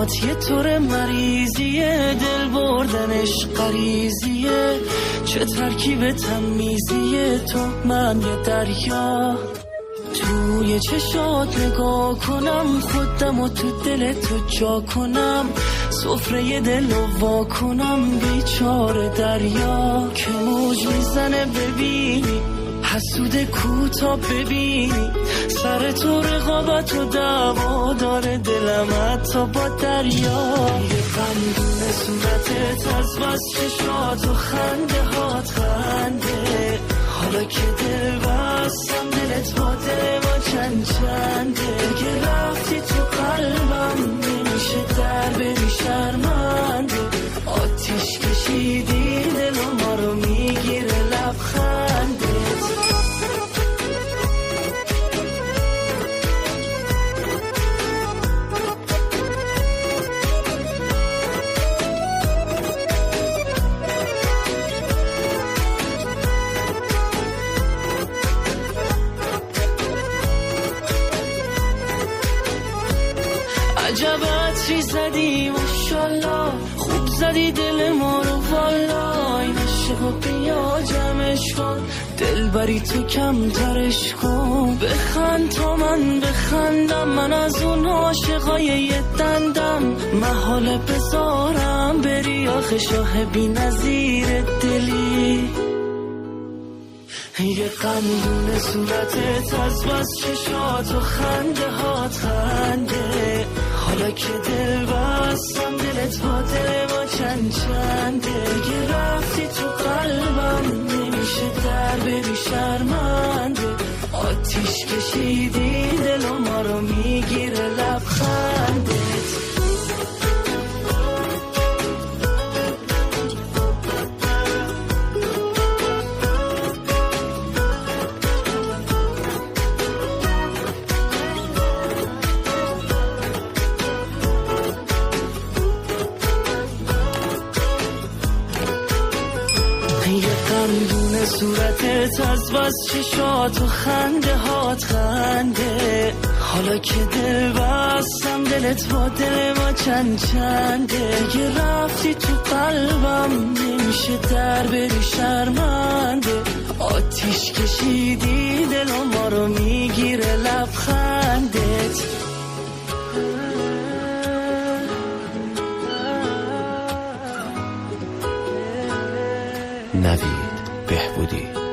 چشات یه طور مریضیه، دل بردنش غریزیه، چه ترکیب تمیزیه، تو من یه دریا. توی چشات نگاه کنم، خودم و تو دل تو جا کنم، سفره دل رو وا کنم، بیچاره دریا که موج میزنه ببینی، حسود کوتا ببینی، سر تو رقابت و دعوا داره دلم حتی با دریا. یه قندون صورتت از بس چشات و خنده هات خنده، حالا که دل بستم دلت با دل ما چند چنده، دیگه رفتی تو قلبم نمیشه در بری شرمنده، آتیش کشیدی دل ما رو میگیره لبخنده. عجب عطری زدی ماشالله، خوب زدی دل ما رو والا، این عشق و بیا جمعش کن، دل بری تو کمترش کن، بخند تا من بخندم، من از اون عاشقای یه دندم، محاله بذارم بری آخه شاه بی نظیر دلی. یه قندون صورتت از بس چشات و خنده هات خنده، حالا که دل بستم دلت با دل ما چند چنده، دیگه رفتی تو قلبم نمیشه در بری شرمنده، آتیش کشیدی دل ما رو میگیره لبخنده. صورتت از بس چشات و خنده هات خنده، حالا که دل بستم دلت با دل ما چند چنده، دیگه رفتی تو قلبم نمیشه در بری شرمنده، آتیش کشیدی دل ما رو میگیره لبخندت. نوید بهبودی.